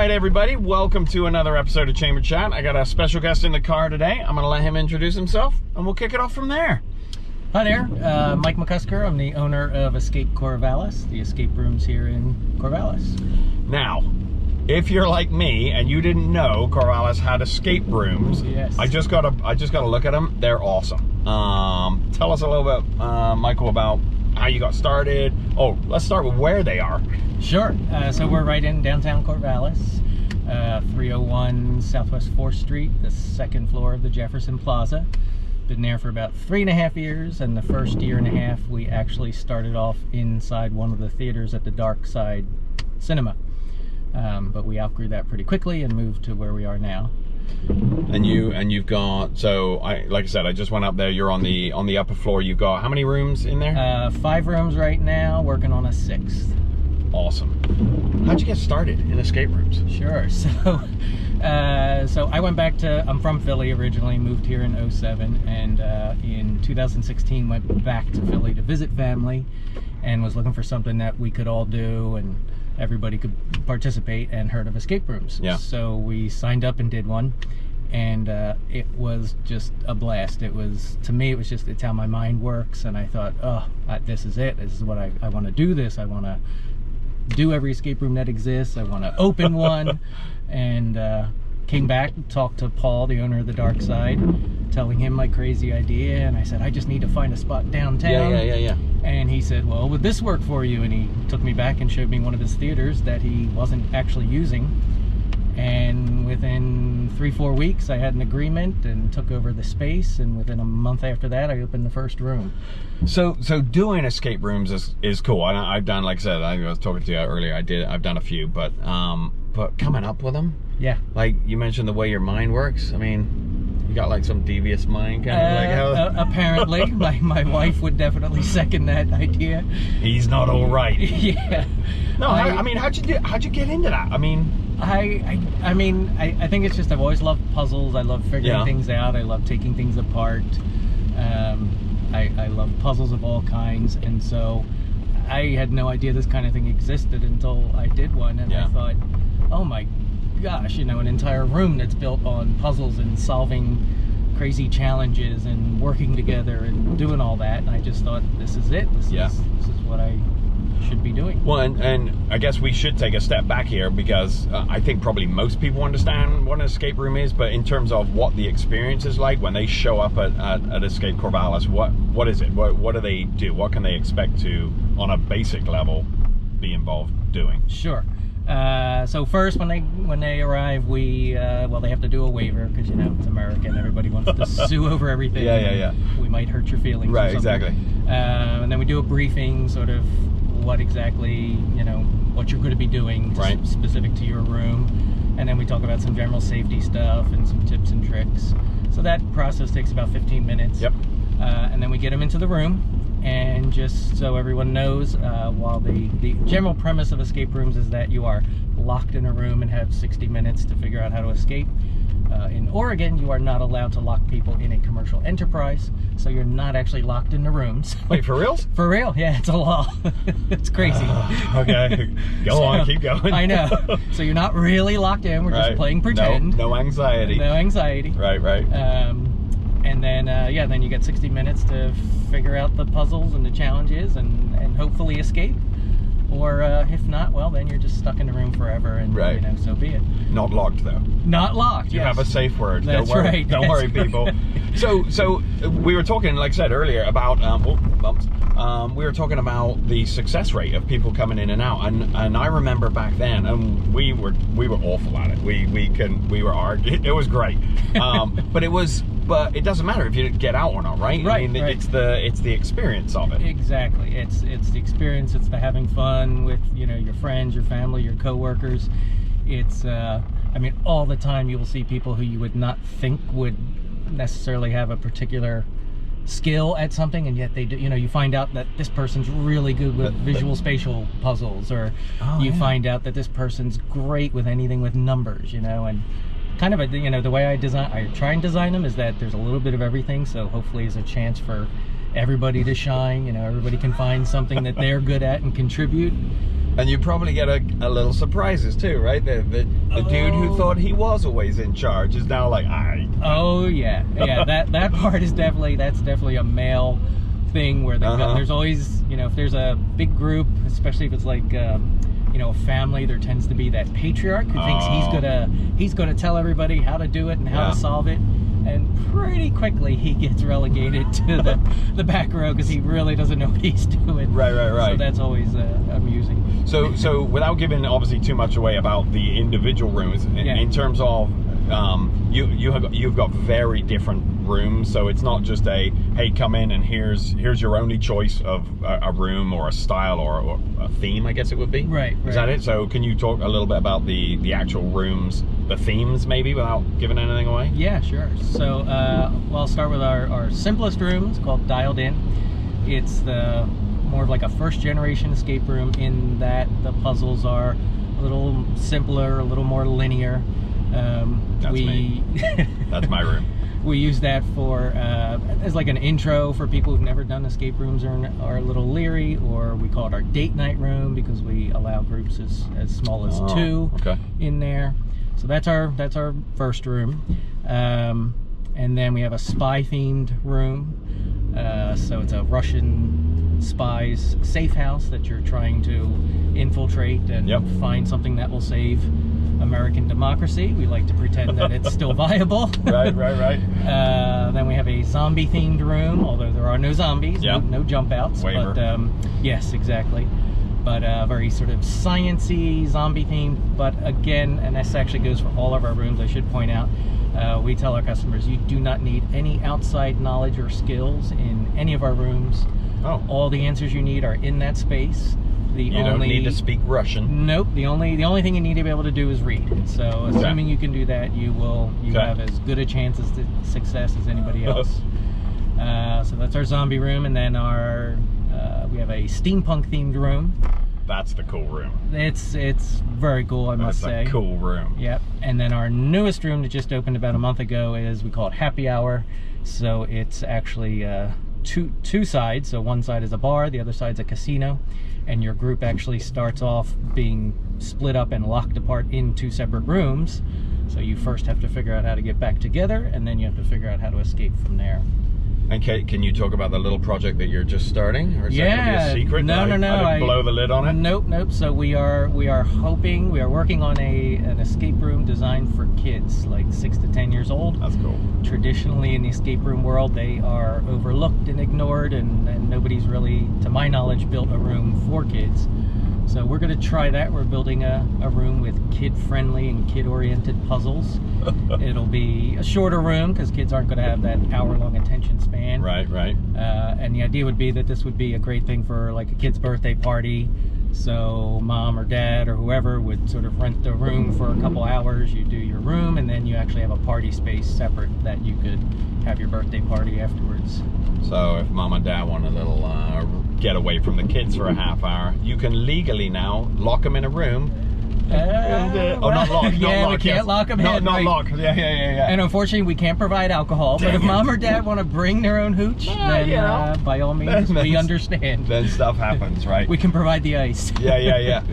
right, everybody, welcome to another episode of Chamber Chat. I got a special guest in the car today. I'm gonna let him introduce himself and we'll kick it off from there. Hi there, Mike McCusker. I'm the owner of Escape Corvallis, the escape rooms here in Corvallis. Now, if you're like me and you didn't know Corvallis had escape rooms, yes. I just gotta look at them. They're awesome. Tell us a little bit, Michael, about how you got started. Oh, let's start with where they are. Sure. So we're right in downtown Corvallis, 301 Southwest 4th Street, the second floor of the Jefferson Plaza. Been there for about 3.5 years, and the first year and a half we actually started off inside one of the theaters at the Dark Side Cinema. But we outgrew that pretty quickly and moved to where we are now. And you've got, so like I said, I just went up there. You're on the upper floor. You've got how many rooms in there? 5 rooms right now, working on a 6th. Awesome. How'd you get started in escape rooms? Sure. So I went back to, I'm from Philly originally, moved here in 2007, and in 2016 went back to Philly to visit family and was looking for something that we could all do and everybody could participate, and heard of escape rooms. Yeah. So we signed up and did one, and it was just a blast. It was, to me, it was just, it's how my mind works, and I thought, oh, this is it. This is what I want to do this. I want to do every escape room that exists. I want to open one. And came back, talked to Paul, the owner of the Dark Side, telling him my crazy idea, and I said, I just need to find a spot downtown. Yeah. And he said, well, would this work for you? And he took me back and showed me one of his theaters that he wasn't actually using. And within 3-4 weeks, I had an agreement and took over the space. And within a month after that, I opened the first room. So doing escape rooms is cool. I've done, like I said, I was talking to you earlier. I've done a few, but coming up with them. Yeah. Like you mentioned, the way your mind works. I mean, you got like some devious mind kind of like how. Apparently, my wife would definitely second that idea. He's not all right. Yeah. No, I mean, how'd you get into that? I mean. I think it's just, I've always loved puzzles. I love figuring things out. I love taking things apart. I love puzzles of all kinds, and so I had no idea this kind of thing existed until I did one, and I thought, oh my gosh, an entire room that's built on puzzles and solving crazy challenges and working together and doing all that, and I just thought, this is it. This is what I should be doing. Well, and I guess we should take a step back here, because I think probably most people understand what an escape room is, but in terms of what the experience is like when they show up at Escape Corvallis, what is it? What do they do? What can they expect to, on a basic level, be involved doing? Sure. So first, when they arrive, we they have to do a waiver, because it's America and everybody wants to sue over everything. Yeah. We might hurt your feelings. Right, exactly. And then we do a briefing, sort of what exactly what you're going to be doing, specific to your room, and then we talk about some general safety stuff and some tips and tricks. So that process takes about 15 minutes. Yep. And then we get them into the room, and just so everyone knows, while the general premise of escape rooms is that you are locked in a room and have 60 minutes to figure out how to escape. In Oregon, you are not allowed to lock people in a commercial enterprise, so you're not actually locked in the rooms. Wait, for reals? For real, yeah, it's a law. It's crazy. Okay, go on, keep going. I know. So you're not really locked in, we're just playing pretend. No anxiety. No anxiety. Right. And then, then you get 60 minutes to figure out the puzzles and the challenges and hopefully escape. Or if not, well, then you're just stuck in the room forever, and so be it. Not locked, though. Not locked. You have a safe word. That's Don't worry. right. Don't worry, people. So we were talking, like I said earlier, about bumps. We were talking about the success rate of people coming in and out, and I remember back then, and we were awful at it. We were arguing. It was great, but it doesn't matter if you get out or not, right? Right. I mean, it's the experience of it. Exactly. It's the experience. It's the having fun with your friends, your family, your coworkers. It's all the time you will see people who you would not think would necessarily have a particular skill at something, and yet they do. You find out that this person's really good with visual spatial puzzles, or find out that this person's great with anything with numbers, and kind of the way I try and design them is that there's a little bit of everything, so hopefully there's a chance for everybody to shine. You know, everybody can find something that they're good at and contribute. And you probably get a little surprises too, right? The dude who thought he was always in charge is now like, oh yeah, that part is definitely a male thing where there's always, you know, if there's a big group, especially if it's like you know, a family, there tends to be that patriarch who thinks he's gonna tell everybody how to do it and how to solve it, and pretty quickly he gets relegated to the back row because he really doesn't know what he's doing. Right. So that's always amusing. So without giving obviously too much away about the individual rooms, in terms of you've got very different rooms, so it's not just a, hey, come in and here's your only choice of a room or a style or a theme, I guess it would be. Right. Is that it? So can you talk a little bit about the actual rooms, the themes maybe, without giving anything away? Yeah, sure. So well, I'll start with our simplest room. It's called Dialed In. It's more of like a first generation escape room in that the puzzles are a little simpler, a little more linear. That's me. That's my room. We use that for as like an intro for people who've never done escape rooms or are a little leery, or we call it our date night room because we allow groups as small as 2 in there. So that's our first room. And then we have a spy themed room. So it's a Russian spy's safe house that you're trying to infiltrate and find something that will save American democracy. We like to pretend that it's still viable. Right. Then we have a zombie themed room, although there are no zombies, no jump outs. Waiver. But yes, exactly. But very sort of science-y, zombie themed. But again, and this actually goes for all of our rooms, I should point out, we tell our customers you do not need any outside knowledge or skills in any of our rooms. All the answers you need are in that space. You don't need to speak Russian. Nope. The only thing you need to be able to do is read. So assuming you can do that, you have as good a chance of success as anybody else. So that's our zombie room, and then we have a steampunk themed room. That's the cool room. It's very cool, I must say. That's a cool room. Yep. And then our newest room that just opened about a month ago we call it Happy Hour. So it's actually two sides. So one side is a bar, the other side's a casino, and your group actually starts off being split up and locked apart in 2 separate rooms. So you first have to figure out how to get back together, and then you have to figure out how to escape from there. And Kate, can you talk about the little project that you're just starting, or is that going to be a secret? No. I didn't blow the lid on it. Nope. So we are working on an escape room designed for kids, like 6 to 10 years old. That's cool. Traditionally in the escape room world, they are overlooked and ignored, and nobody's really, to my knowledge, built a room for kids. So we're going to try that. We're building a room with kid-friendly and kid-oriented puzzles. It'll be a shorter room because kids aren't going to have that hour-long attention span. Right. And the idea would be that this would be a great thing for like a kid's birthday party. So mom or dad or whoever would sort of rent the room for a couple hours. You do your room, and then you actually have a party space separate that you could have your birthday party afterwards. So if mom and dad want a little get away from the kids for a half hour, you can legally now lock them in a room. Not lock. We can't lock them in. Not lock. Yeah. And unfortunately, we can't provide alcohol. But if mom or dad want to bring their own hooch, then by all means, we understand. Then stuff happens, right? We can provide the ice. Yeah.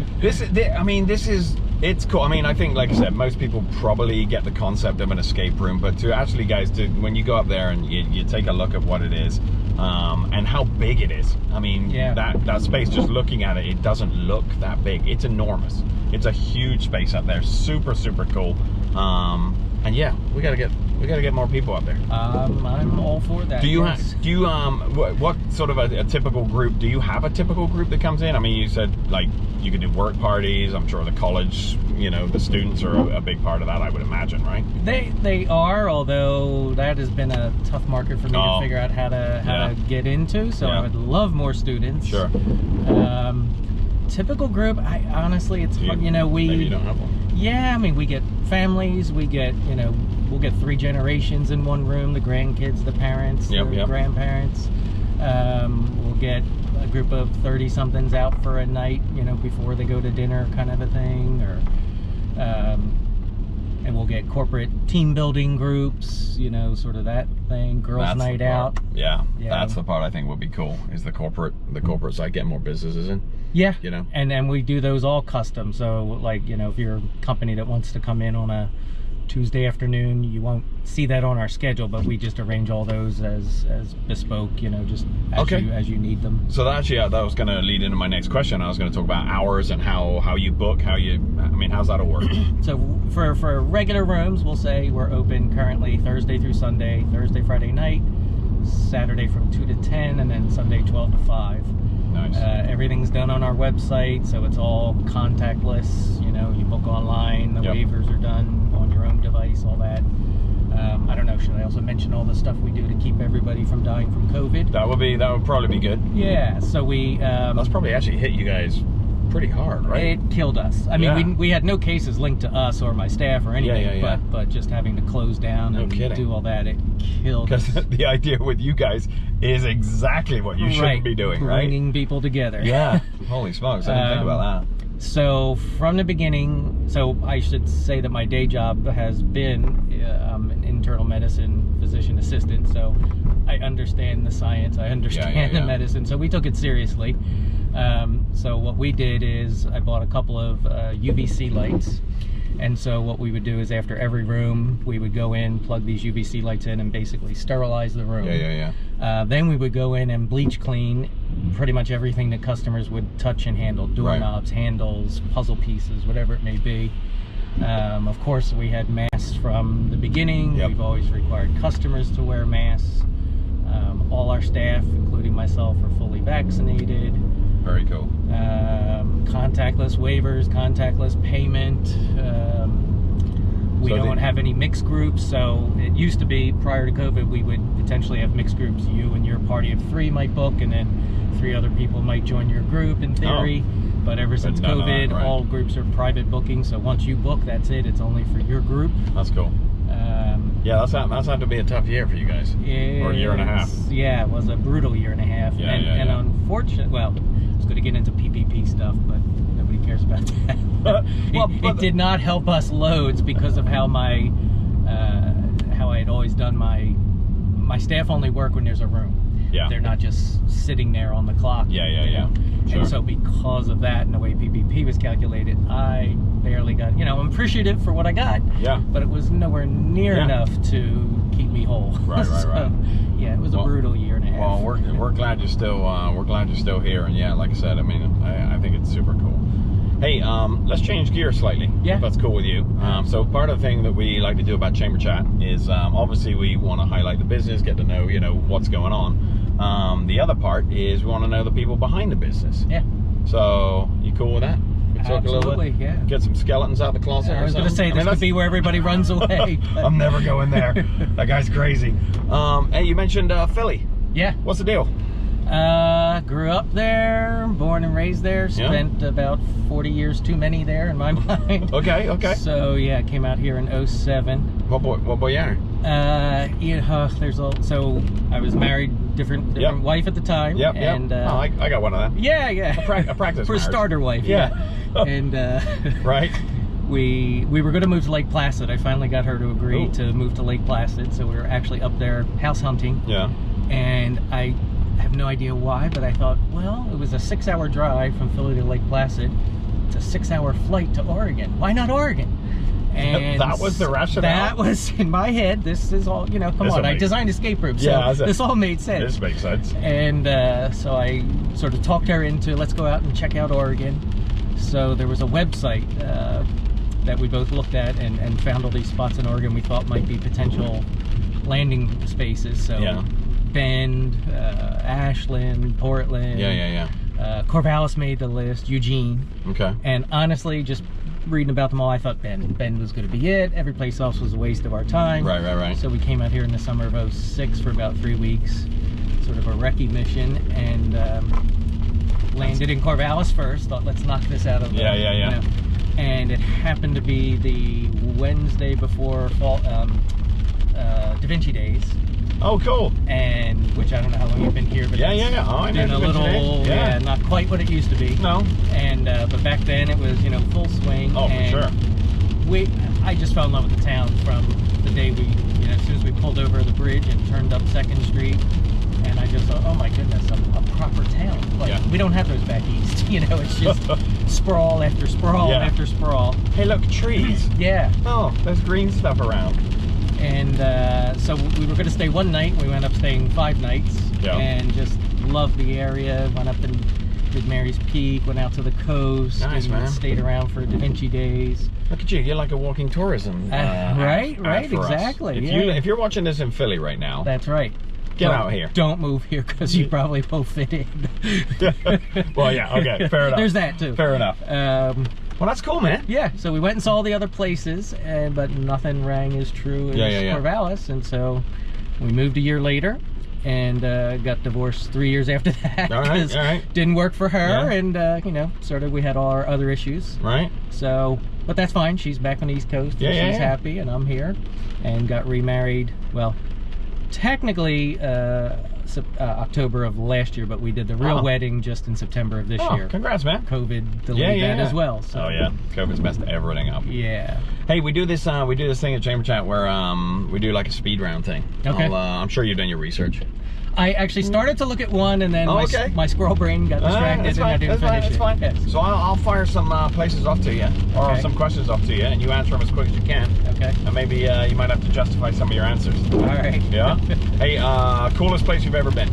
It's cool. I mean, I think, like I said, most people probably get the concept of an escape room, but to actually, guys, when you go up there and you take a look at what it is, and how big it is. I mean, that space, just looking at it, it doesn't look that big. It's enormous. It's a huge space up there. Super cool. And yeah, we gotta get more people up there. I'm all for that. What sort of a typical group? Do you have a typical group that comes in? I mean, you said like you could do work parties. I'm sure the college, the students are a big part of that, I would imagine, right? They are, although that has been a tough market for me to figure out how to get into. So I would love more students. Sure. Typical group, honestly, it's hard. Maybe you don't have one. Yeah, I mean, we get families, we'll get 3 generations in one room, the grandkids, the parents, the grandparents. We'll get a group of 30-somethings out for a night, before they go to dinner, kind of a thing. Or and we'll get corporate team building groups, you know, sort of that thing, girls' night out. Yeah, that's the part I think would be cool, is the corporate side, getting more businesses in. Yeah, you know, and then we do those all custom. So like, you know, if you're a company that wants to come in on a Tuesday afternoon, you won't see that on our schedule, but we just arrange all those as bespoke, you know, just as you need them. So that actually, that was going to lead into my next question. I was going to talk about hours and how you book, how's that all work? So for regular rooms, we'll say we're open currently Thursday through Sunday, Thursday, Friday night, Saturday from 2 to 10, and then Sunday 12 to 5. Nice. Everything's done on our website, so it's all contactless. You know, you book online, the waivers are done on your own device, all that. I don't know, should I also mention all the stuff we do to keep everybody from dying from COVID? That would probably be good. Yeah, so we... that's probably actually hit you guys pretty hard, right? It killed us. I mean, we had no cases linked to us or my staff or anything, but just having to close down and do all that, it killed us. Because the idea with you guys is exactly what you shouldn't be doing, right? Bringing people together. Yeah. Holy smokes, I didn't think about that. So from the beginning, so I should say that my day job has been an internal medicine physician assistant, so I understand the science, I understand the medicine, so we took it seriously. So what we did is I bought a couple of UVC lights, and so what we would do is after every room we would go in, plug these UVC lights in, and basically sterilize the room. Then we would go in and bleach clean pretty much everything that customers would touch and handle, doorknobs, handles, puzzle pieces, whatever it may be. Of course, we had masks from the beginning. We've always required customers to wear masks. All our staff, including myself, are fully vaccinated. Very cool. Contactless waivers, contactless payment. We don't have any mixed groups, so it used to be, prior to COVID, we would potentially have mixed groups. You and your party of 3 might book, and then 3 other people might join your group in theory. But ever since COVID, all groups are private booking, so once you book, that's it. It's only for your group. That's cool. Yeah, that's had to be a tough year for you guys. Or a year and a half. Yeah, it was a brutal year and a half. And unfortunately, well, I was going to get into PPP stuff, but nobody cares about that. It did not help us loads because of how how I had always done my staff only work when there's a room. Yeah. They're not just sitting there on the clock. Sure. And so because of that and the way PPP was calculated, I barely got, you know, I'm appreciative for what I got. Yeah. But it was nowhere near enough to keep me whole. Right. Yeah, it was a brutal year and a half. Well, we're glad you're still here, and yeah, like I said, I mean, I think it's super cool. Hey, let's change gears slightly. Yeah. If that's cool with you. So part of the thing that we like to do about Chamber Chat is obviously we want to highlight the business, get to know, you know, what's going on. The other part is we want to know the people behind the business. Yeah. So, you cool with that? Absolutely, yeah. Get some skeletons out of the closet. I was going to say, this could be where everybody runs away. I'm never going there. That guy's crazy. Hey, you mentioned Philly. Yeah. What's the deal? Grew up there, born and raised there, spent about 40 years too many there in my mind. Okay. So yeah, came out here in 07. What year? You know, so I was married, different wife at the time. And I got one of them. Yeah. A practice for a starter wife. Yeah. And right. We were going to move to Lake Placid. I finally got her to agree to move to Lake Placid, so we were actually up there house hunting. Yeah. And I have no idea why, but I thought, well, it was a 6-hour drive from Philly to Lake Placid. It's a 6-hour flight to Oregon. Why not Oregon? And that was the rationale? That was in my head. This is all, you know, come on. I designed escape rooms, so this all made sense. This makes sense. And so I sort of talked her into, let's go out and check out Oregon. So there was a website that we both looked at and found all these spots in Oregon we thought might be potential landing spaces. So Bend, Ashland, Portland. Corvallis made the list, Eugene. Okay. And honestly, just reading about them all, I thought Bend was going to be it. Every place else was a waste of our time. Right. So we came out here in the summer of 06 for about 3 weeks, sort of a recce mission, and landed in Corvallis first. Thought, let's knock this out of the... You know, and it happened to be the Wednesday before fall, Da Vinci Days. Oh, cool. And which I don't know how long you've been here, but Oh, I know. been a little, not quite what it used to be. No. And but back then it was, you know, full swing. Oh, and for sure. I just fell in love with the town from the day we, as soon as we pulled over the bridge and turned up 2nd Street, and I just thought, oh my goodness, a proper town. Like, we don't have those back east, it's just sprawl after sprawl after sprawl. Hey, look, trees. Yeah. Oh, there's green stuff around. And so we were going to stay 1 night. We went up staying 5 nights, and just loved the area. Went up and did Mary's Peak, went out to the coast, nice, and man. Stayed around for Da Vinci Days. Look at you, you're like a walking tourism right, for us. exactly. If you're watching this in Philly right now, that's right. Get out here. Don't move here because you probably won't fit in. Well, yeah, okay, fair enough. There's that too. Fair enough. Well, that's cool, man. Yeah, so we went and saw all the other places, but nothing rang as true as Corvallis, and so we moved a year later and got divorced 3 years after that. All right. Didn't work for her, and sort of we had all our other issues. Right. So, but that's fine. She's back on the East Coast, and she's happy, and I'm here, and got remarried. Well, technically October of last year, but we did the real wedding just in September of this year. Congrats, man. COVID delayed that as well. So. Oh yeah, COVID's messed everything up. Yeah. Hey, we do this thing at Chamber Chat where we do like a speed round thing. Okay. I'm sure you've done your research. I actually started to look at one, and then my squirrel brain got distracted, and I didn't finish it. It's fine. Yes. So I'll fire some places off to you, or some questions off to you, and you answer them as quick as you can. Okay. And maybe you might have to justify some of your answers. All right. Yeah. Hey, coolest place you've ever been?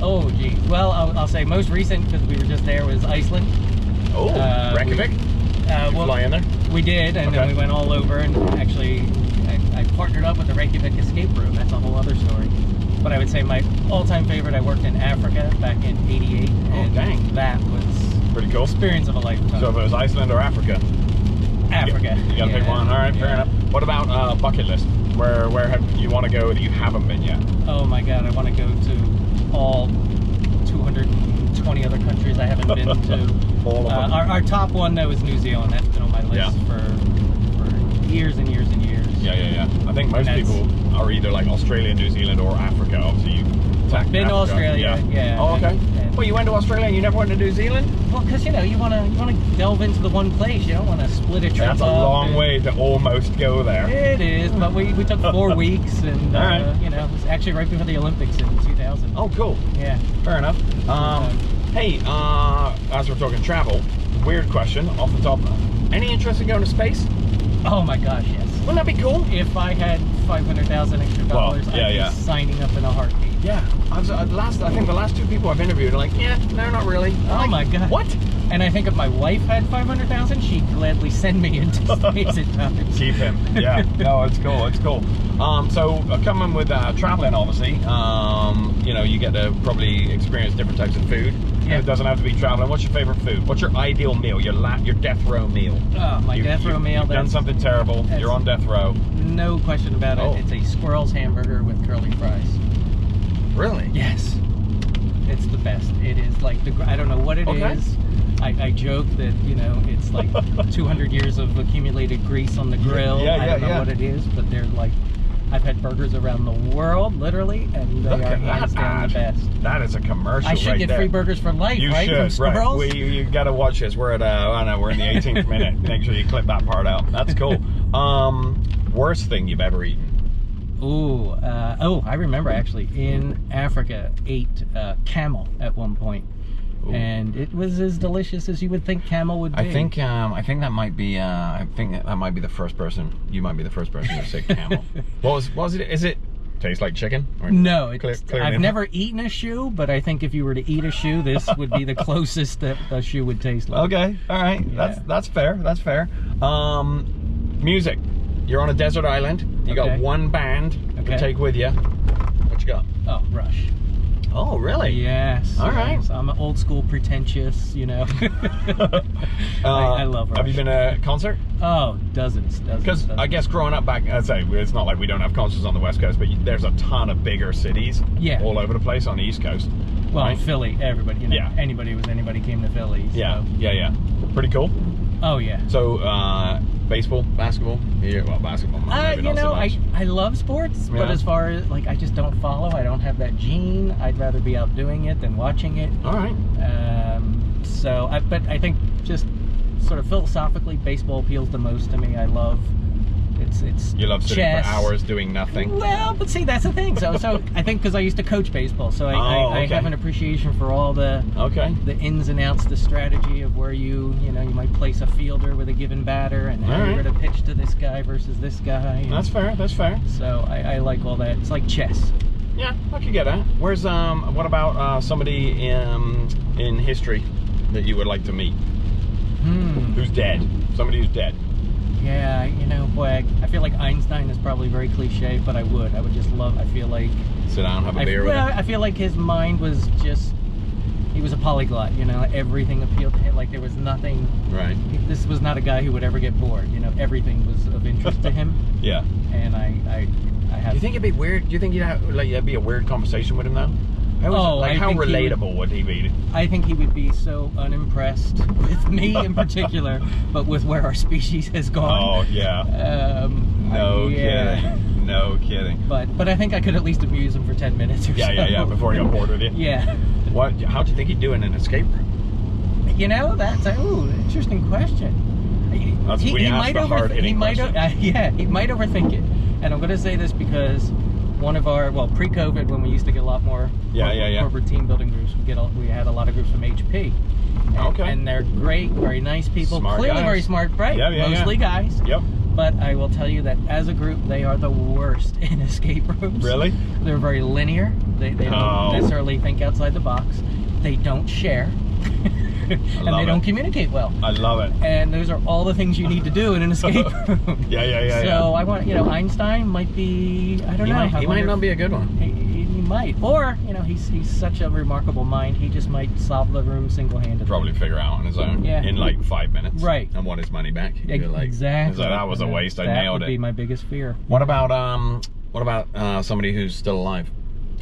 Oh, geez. Well, I'll say most recent, because we were just there, was Iceland. Oh, Reykjavik? Well, fly in there? We did, and then we went all over, and actually I partnered up with the Reykjavik escape room. That's a whole other story. But I would say my all-time favorite, I worked in Africa back in '88. Oh, dang. That was pretty cool. Experience of a lifetime. So if it was Iceland or Africa? Africa. You gotta pick one. All right, fair enough. What about bucket list? Where have you want to go that you haven't been yet? Oh my God, I want to go to all 220 other countries I haven't been to. All of them. Our top one though is New Zealand. That's been on my list for years and years and years. Yeah. I think most people are either like Australia, New Zealand, or Africa. Obviously, you've been to Australia. Yeah. Oh, okay. Well, you went to Australia and you never went to New Zealand? Well, because you want to delve into the one place. You don't want to split a trip. That's a long way to almost go there. It is, but we took 4 weeks, and it was actually right before the Olympics in 2000. Oh, cool. Yeah. Fair enough. Hey, as we're talking travel, weird question off the top. Any interest in going to space? Oh my gosh, yes. Wouldn't that be cool? If I had $500,000 extra dollars, I'd be signing up in a heartbeat. Yeah. I think the last 2 people I've interviewed are like, no, not really. My God. What? And I think if my wife had $500,000, she'd gladly send me into space at times. Keep him. Yeah. No, it's cool. It's cool. So coming with traveling, obviously, you get to probably experience different types of food. Yeah. It doesn't have to be traveling. What's your favorite food? What's your ideal meal? Your death row meal? Oh, my death row meal. You've done something terrible. You're on death row. No question about it. It's a squirrel's hamburger with curly fries. Really? Yes. It's the best. It is like I don't know what it is. I joke that it's like 200 years of accumulated grease on the grill. I don't know what it is, but they're like, I've had burgers around the world, literally, and they are hands down the best. That is a commercial. I should get free burgers for life, right? You should, right? You got to watch this. We're at we're in the 18th minute. Make sure you clip that part out. That's cool. Worst thing you've ever eaten? Ooh, I remember actually in Africa ate camel at one point. Ooh. And it was as delicious as you would think camel would be. I think that might be the first person. You might be the first person to say camel. What was it? Is it taste like chicken? Or no, I've never eaten a shoe, but I think if you were to eat a shoe, this would be the closest that a shoe would taste like. Okay, all right, that's fair. That's fair. Music. You're on a desert island. You got one band to take with you. What you got? Oh, Rush. Oh, really? Yes. All right. I'm an old school pretentious, I love Rush. Have you been to a concert? Oh, dozens. Because I guess growing up back, I'd say it's not like we don't have concerts on the West Coast, but there's a ton of bigger cities all over the place on the East Coast. Well, in Philly, everybody, anybody came to Philly. So. Yeah. Pretty cool. Oh, yeah. So, baseball, basketball? Yeah, well, basketball. Maybe not so much. I love sports, but as far as, I just don't follow. I don't have that gene. I'd rather be out doing it than watching it. All right. But I think just sort of philosophically, baseball appeals the most to me. I love it's You love sitting chess. for hours doing nothing. Well, but see, that's the thing. So I think because I used to coach baseball, so I have an appreciation for all the ins and outs, the strategy of where you might place a fielder with a given batter, and how you're going to pitch to this guy versus this guy. That's fair. That's fair. So I like all that. It's like chess. Yeah, I could get that. Where's what about somebody in history that you would like to meet? Who's dead? Somebody who's dead. Yeah, boy, I feel like Einstein is probably very cliche, but I would just love. I feel like sit down, have a beer with him. I feel like his mind was just. He was a polyglot. Everything appealed to him. Like there was nothing. Right. This was not a guy who would ever get bored. Everything was of interest to him. Yeah. And I have. Do you think it'd be weird? Do you think it'd be a weird conversation with him though? How relatable would he be? I think he would be so unimpressed with me in particular, but with where our species has gone. Oh yeah. Kidding. No kidding. But I think I could at least amuse him for 10 minutes or so. Yeah. Before he got bored with you. Yeah. How'd you think he'd do in an escape room? That's interesting question. He might overthink it, and I'm going to say this because. One of our, pre-COVID, when we used to get a lot more corporate team building groups, we had a lot of groups from HP. And they're great, very nice people, smart clearly guys. very smart, right? Mostly guys. Yep. But I will tell you that as a group, they are the worst in escape rooms. Really? They're very linear. They don't necessarily think outside the box. They don't share. And they don't communicate well. I love it. And those are all the things you need to do in an escape room. Yeah. So I want, Einstein might be, I don't know. He might not be a good one. He might. Or, he's such a remarkable mind, he just might solve the room single-handedly. Probably figure out on his own in like 5 minutes. Right. And want his money back. Exactly. So that was a waste. I nailed it. That would be my biggest fear. What about somebody who's still alive?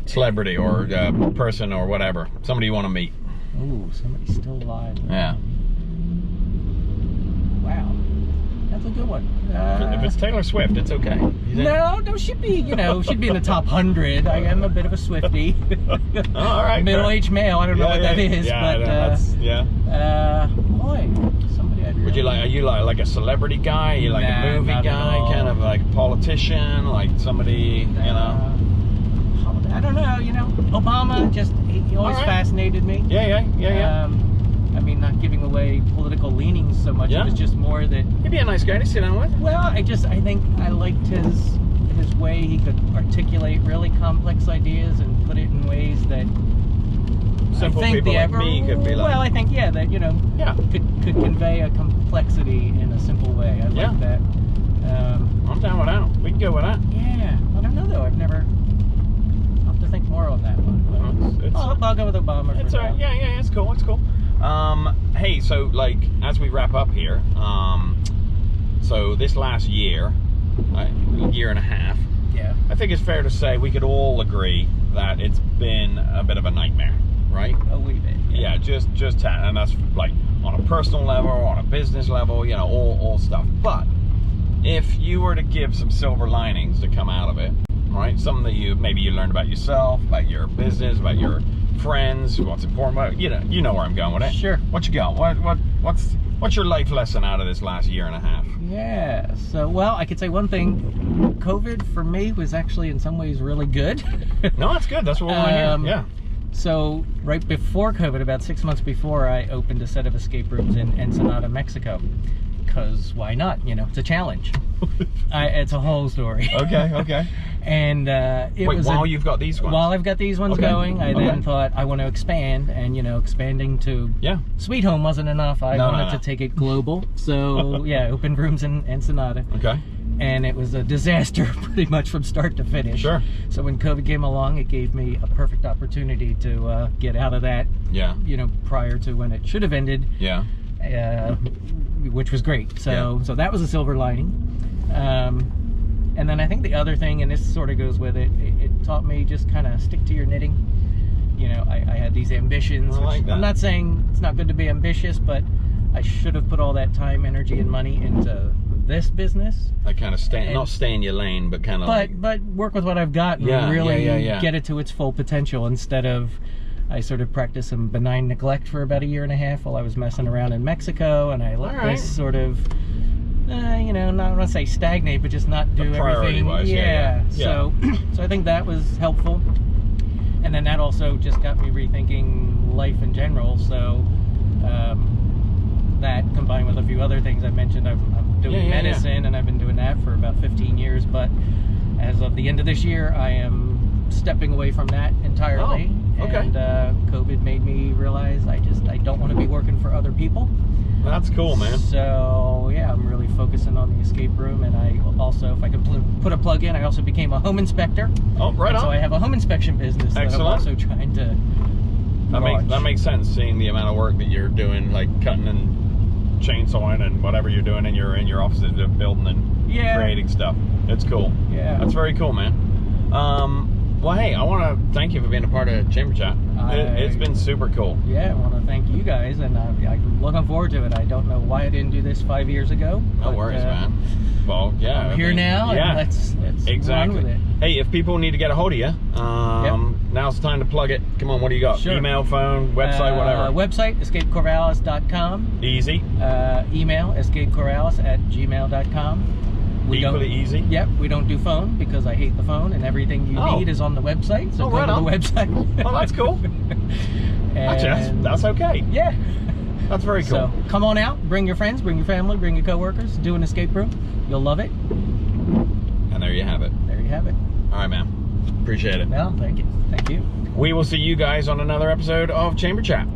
Celebrity or person or whatever. Somebody you want to meet. Ooh, somebody still alive. Yeah. Wow. That's a good one. If it's Taylor Swift, it's okay. No, she'd be, she'd be in the top 100. I am a bit of a Swiftie. All right. Middle-aged male. I don't know what that is, but boy, somebody I'd really... Are you like a celebrity guy? Are you like a movie guy, kind of like a politician, like somebody, I don't know, Obama he always fascinated me. Yeah. I mean, not giving away political leanings so much. Yeah. It was just more that he'd be a nice guy to sit down with. Well, I think I liked his way he could articulate really complex ideas and put it in ways that simple people like me could be like. Well, I think that could convey a complexity in a simple way. I like that. I'm down with that. We can go with that. Yeah, I don't know though. I've never. I'll have to think more on that one. I'll go with Obama. It's all right. Yeah. It's cool. Hey, so as we wrap up here, so this last year, year and a half, I think it's fair to say we could all agree that it's been a bit of a nightmare, right? A wee bit. Yeah, and that's like on a personal level, on a business level, all stuff. But if you were to give some silver linings to come out of it, right? Something that you learned about yourself, about your business, about your friends, what's important about you know where I'm going with it. Sure. What you got? What's your life lesson out of this last year and a half? Yeah. So I could say one thing. COVID for me was actually in some ways really good. No, that's good. That's what we want to hear. Yeah. So right before COVID, about 6 months before, I opened a set of escape rooms in Ensenada, Mexico. Because why not? It's a challenge. It's a whole story. Okay. And while you've got these ones? While I've got these ones going, I then thought I want to expand, and expanding to Sweet Home wasn't enough. I wanted to take it global. So opened rooms in Ensenada. Okay. And it was a disaster pretty much from start to finish. Sure. So when COVID came along, it gave me a perfect opportunity to get out of that. Yeah. Prior to when it should have ended. Yeah. Which was great. So that was a silver lining. And then I think the other thing, and this sort of goes with it, it taught me just kind of stick to your knitting. I had these ambitions. I'm not saying it's not good to be ambitious, but I should have put all that time, energy, and money into this business. Like kind of not stay in your lane, but kind of but work with what I've got and really get it to its full potential instead of I sort of practiced some benign neglect for about 1.5 years while I was messing around in Mexico, and I let this sort of, you know, not want to say stagnate, but just not do everything. Yeah. So I think that was helpful, and then that also just got me rethinking life in general. So that combined with a few other things I mentioned, I'm doing medicine, and I've been doing that for about 15 years. But as of the end of this year, I am stepping away from that entirely. Okay. And COVID made me realize I don't want to be working for other people. That's cool, man. So yeah, I'm really focusing on the escape room, and I also, if I can put a plug in, I also became a home inspector. Oh, right on. So I have a home inspection business that I'm also trying to that makes sense, seeing the amount of work that you're doing, like cutting and chainsawing and whatever you're doing in your offices, building and creating stuff. It's cool. Yeah. That's very cool, man. Well, hey, I want to thank you for being a part of Chamber Chat. It's been super cool. Yeah, I want to thank you guys, and I'm looking forward to it. I don't know why I didn't do this 5 years ago. No worries, man. Well, yeah. I'm here now, and let's run with it. Hey, if people need to get a hold of you, now's the time to plug it. Come on, what do you got? Sure. Email, phone, website, whatever. Website, escapecorvallis.com. Easy. Email, escapecorvallis@gmail.com. Equally easy. Yep, we don't do phone because I hate the phone, and everything you need is on the website. So go to the website. Oh, that's cool. That's okay. Yeah. That's very cool. So come on out, bring your friends, bring your family, bring your coworkers, do an escape room. You'll love it. And there you have it. There you have it. All right, man. Appreciate it. Well, thank you. Thank you. We will see you guys on another episode of Chamber Chat.